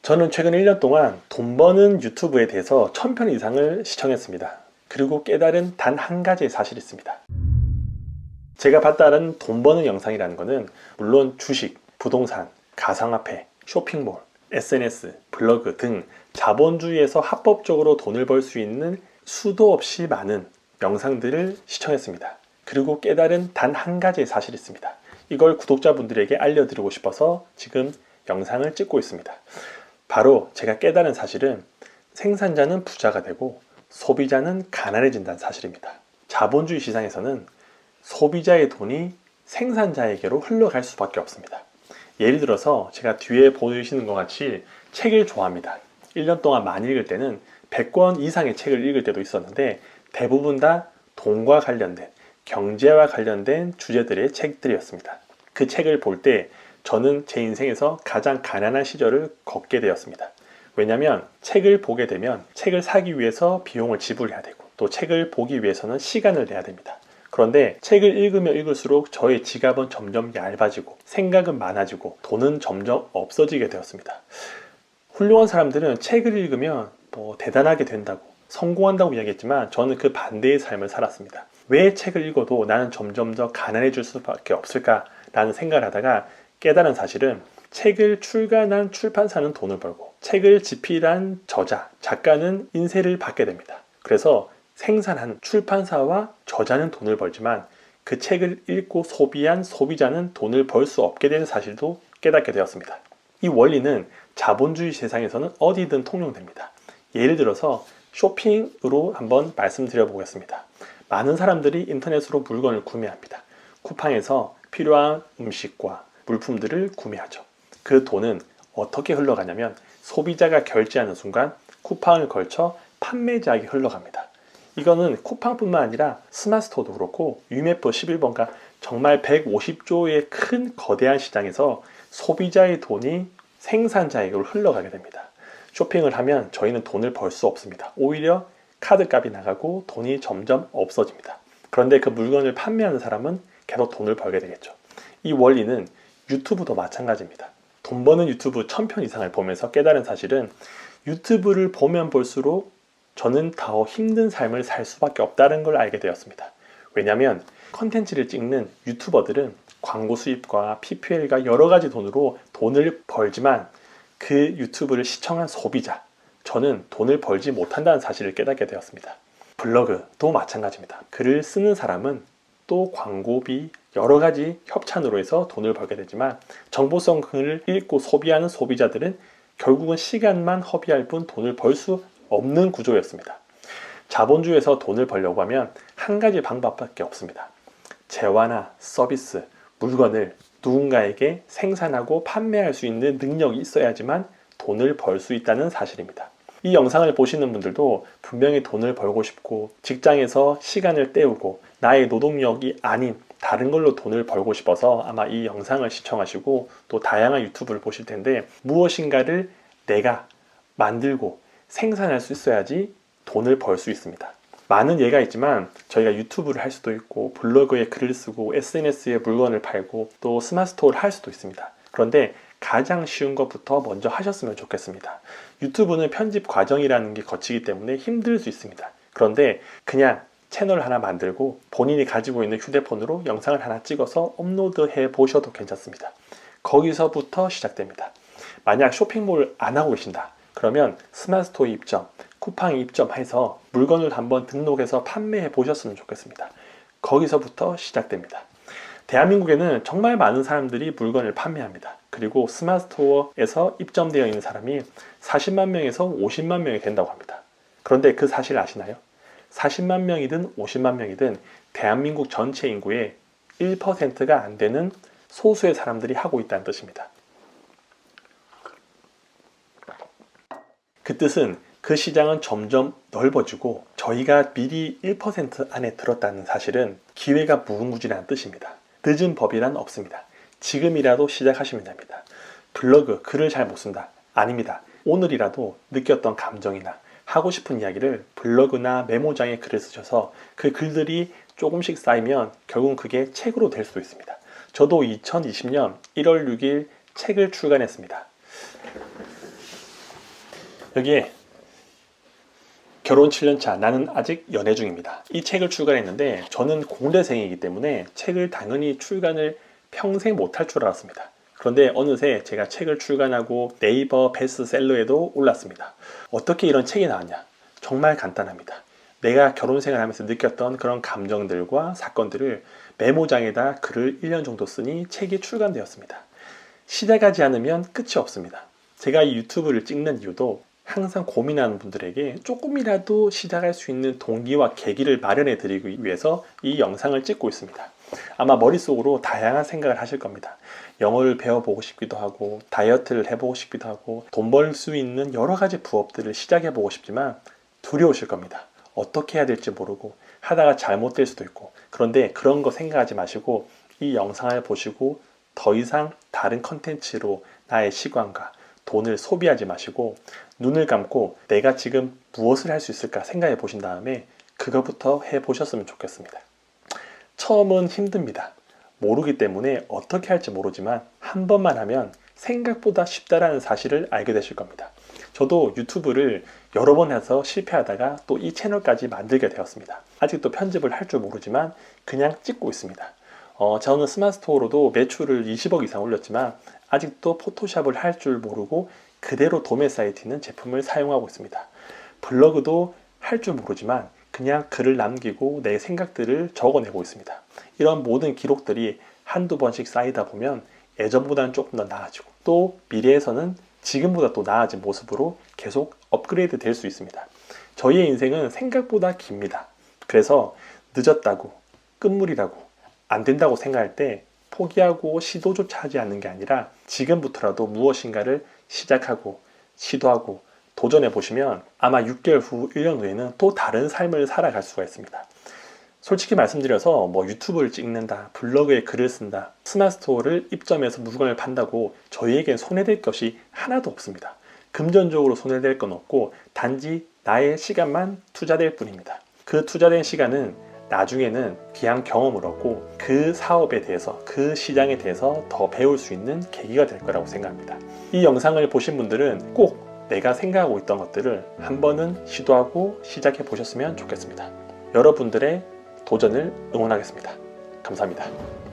저는 최근 1년 동안 돈 버는 유튜브에 대해서 1000편 이상을 시청했습니다. 그리고 깨달은 단 한 가지의 사실이 있습니다. 제가 봤다는 돈 버는 영상이라는 것은 물론 주식, 부동산, 가상화폐, 쇼핑몰, SNS, 블로그 등 자본주의에서 합법적으로 돈을 벌 수 있는 수도 없이 많은 영상들을 시청했습니다. 그리고 깨달은 단 한 가지의 사실이 있습니다. 이걸 구독자분들에게 알려드리고 싶어서 지금 영상을 찍고 있습니다. 바로 제가 깨달은 사실은 생산자는 부자가 되고 소비자는 가난해진다는 사실입니다. 자본주의 시장에서는 소비자의 돈이 생산자에게로 흘러갈 수밖에 없습니다. 예를 들어서 제가 뒤에 보시는 것 같이 책을 좋아합니다. 1년 동안 많이 읽을 때는 100권 이상의 책을 읽을 때도 있었는데 대부분 다 돈과 관련된, 경제와 관련된 주제들의 책들이었습니다. 그 책을 볼 때 저는 제 인생에서 가장 가난한 시절을 겪게 되었습니다. 왜냐하면 책을 보게 되면 책을 사기 위해서 비용을 지불해야 되고 또 책을 보기 위해서는 시간을 내야 됩니다. 그런데 책을 읽으면 읽을수록 저의 지갑은 점점 얇아지고 생각은 많아지고 돈은 점점 없어지게 되었습니다. 훌륭한 사람들은 책을 읽으면 대단하게 된다고 성공한다고 이야기했지만 저는 그 반대의 삶을 살았습니다. 왜 책을 읽어도 나는 점점 더 가난해질 수밖에 없을까라는 생각을 하다가 깨달은 사실은 책을 출간한 출판사는 돈을 벌고 책을 집필한 저자, 작가는 인세를 받게 됩니다. 그래서 생산한 출판사와 저자는 돈을 벌지만 그 책을 읽고 소비한 소비자는 돈을 벌 수 없게 되는 사실도 깨닫게 되었습니다. 이 원리는 자본주의 세상에서는 어디든 통용됩니다. 예를 들어서 쇼핑으로 한번 말씀드려 보겠습니다. 많은 사람들이 인터넷으로 물건을 구매합니다. 쿠팡에서 필요한 음식과 물품들을 구매하죠. 그 돈은 어떻게 흘러가냐면 소비자가 결제하는 순간 쿠팡을 걸쳐 판매자에게 흘러갑니다. 이거는 쿠팡뿐만 아니라 스마트스토어도 그렇고 유메프 11번가 정말 150조의 큰 거대한 시장에서 소비자의 돈이 생산자에게로 흘러가게 됩니다. 쇼핑을 하면 저희는 돈을 벌 수 없습니다. 오히려 카드값이 나가고 돈이 점점 없어집니다. 그런데 그 물건을 판매하는 사람은 계속 돈을 벌게 되겠죠. 이 원리는 유튜브도 마찬가지입니다. 돈 버는 유튜브 1000편 이상을 보면서 깨달은 사실은 유튜브를 보면 볼수록 저는 더 힘든 삶을 살 수밖에 없다는 걸 알게 되었습니다. 왜냐하면 컨텐츠를 찍는 유튜버들은 광고 수입과 PPL과 여러 가지 돈으로 돈을 벌지만 그 유튜브를 시청한 소비자, 저는 돈을 벌지 못한다는 사실을 깨닫게 되었습니다. 블로그도 마찬가지입니다. 글을 쓰는 사람은 또 광고비 여러 가지 협찬으로 해서 돈을 벌게 되지만 정보성 글을 읽고 소비하는 소비자들은 결국은 시간만 허비할 뿐 돈을 벌 수 없는 구조였습니다. 자본주의에서 돈을 벌려고 하면 한 가지 방법밖에 없습니다. 재화나 서비스, 물건을 누군가에게 생산하고 판매할 수 있는 능력이 있어야지만 돈을 벌 수 있다는 사실입니다. 이 영상을 보시는 분들도 분명히 돈을 벌고 싶고 직장에서 시간을 때우고 나의 노동력이 아닌 다른 걸로 돈을 벌고 싶어서 아마 이 영상을 시청하시고 또 다양한 유튜브를 보실 텐데 무엇인가를 내가 만들고 생산할 수 있어야지 돈을 벌 수 있습니다. 많은 예가 있지만 저희가 유튜브를 할 수도 있고 블로그에 글을 쓰고 SNS에 물건을 팔고 또 스마트스토어를 할 수도 있습니다. 그런데 가장 쉬운 것부터 먼저 하셨으면 좋겠습니다. 유튜브는 편집 과정이라는 게 거치기 때문에 힘들 수 있습니다. 그런데 그냥 채널 하나 만들고 본인이 가지고 있는 휴대폰으로 영상을 하나 찍어서 업로드해 보셔도 괜찮습니다. 거기서부터 시작됩니다. 만약 쇼핑몰 안 하고 계신다. 그러면 스마트스토어에 입점, 쿠팡에 입점해서 물건을 한번 등록해서 판매해 보셨으면 좋겠습니다. 거기서부터 시작됩니다. 대한민국에는 정말 많은 사람들이 물건을 판매합니다. 그리고 스마트스토어에서 입점되어 있는 사람이 40만 명에서 50만 명이 된다고 합니다. 그런데 그 사실 아시나요? 40만 명이든 50만 명이든 대한민국 전체 인구의 1%가 안 되는 소수의 사람들이 하고 있다는 뜻입니다. 그 뜻은 그 시장은 점점 넓어지고 저희가 미리 1% 안에 들었다는 사실은 기회가 무궁무진한 뜻입니다. 늦은 법이란 없습니다. 지금이라도 시작하시면 됩니다. 블로그, 글을 잘 못 쓴다. 아닙니다. 오늘이라도 느꼈던 감정이나 하고 싶은 이야기를 블로그나 메모장에 글을 쓰셔서 그 글들이 조금씩 쌓이면 결국은 그게 책으로 될 수도 있습니다. 저도 2020년 1월 6일 책을 출간했습니다. 여기에 결혼 7년차 나는 아직 연애 중입니다. 이 책을 출간했는데 저는 공대생이기 때문에 책을 당연히 출간을 평생 못할 줄 알았습니다. 그런데 어느새 제가 책을 출간하고 네이버 베스트셀러에도 올랐습니다. 어떻게 이런 책이 나왔냐? 정말 간단합니다. 내가 결혼 생활하면서 느꼈던 그런 감정들과 사건들을 메모장에다 글을 1년 정도 쓰니 책이 출간되었습니다. 시작하지 않으면 끝이 없습니다. 제가 이 유튜브를 찍는 이유도 항상 고민하는 분들에게 조금이라도 시작할 수 있는 동기와 계기를 마련해 드리기 위해서 이 영상을 찍고 있습니다. 아마 머릿속으로 다양한 생각을 하실 겁니다. 영어를 배워보고 싶기도 하고 다이어트를 해보고 싶기도 하고 돈 벌 수 있는 여러 가지 부업들을 시작해보고 싶지만 두려우실 겁니다. 어떻게 해야 될지 모르고 하다가 잘못될 수도 있고. 그런데 그런 거 생각하지 마시고 이 영상을 보시고 더 이상 다른 컨텐츠로 나의 시간과 돈을 소비하지 마시고 눈을 감고 내가 지금 무엇을 할 수 있을까 생각해 보신 다음에 그거부터 해 보셨으면 좋겠습니다. 처음은 힘듭니다. 모르기 때문에 어떻게 할지 모르지만 한 번만 하면 생각보다 쉽다라는 사실을 알게 되실 겁니다. 저도 유튜브를 여러 번 해서 실패하다가 또 이 채널까지 만들게 되었습니다. 아직도 편집을 할 줄 모르지만 그냥 찍고 있습니다. 저는 스마트스토어로도 매출을 20억 이상 올렸지만 아직도 포토샵을 할 줄 모르고 그대로 도매 사이트 있는 제품을 사용하고 있습니다. 블로그도 할 줄 모르지만 그냥 글을 남기고 내 생각들을 적어내고 있습니다. 이런 모든 기록들이 한두 번씩 쌓이다 보면 예전보다는 조금 더 나아지고 또 미래에서는 지금보다 또 나아진 모습으로 계속 업그레이드 될 수 있습니다. 저희의 인생은 생각보다 깁니다. 그래서 늦었다고, 끝물이라고, 안 된다고 생각할 때 포기하고 시도조차 하지 않는 게 아니라 지금부터라도 무엇인가를 시작하고 시도하고 도전해 보시면 아마 6개월 후, 1년 후에는 또 다른 삶을 살아갈 수가 있습니다. 솔직히 말씀드려서 유튜브를 찍는다, 블로그에 글을 쓴다, 스마트스토어를 입점해서 물건을 판다고 저희에겐 손해될 것이 하나도 없습니다. 금전적으로 손해될 건 없고 단지 나의 시간만 투자될 뿐입니다. 그 투자된 시간은 나중에는 귀한 경험을 얻고 그 사업에 대해서, 그 시장에 대해서 더 배울 수 있는 계기가 될 거라고 생각합니다. 이 영상을 보신 분들은 꼭 내가 생각하고 있던 것들을 한 번은 시도하고 시작해 보셨으면 좋겠습니다. 여러분들의 도전을 응원하겠습니다. 감사합니다.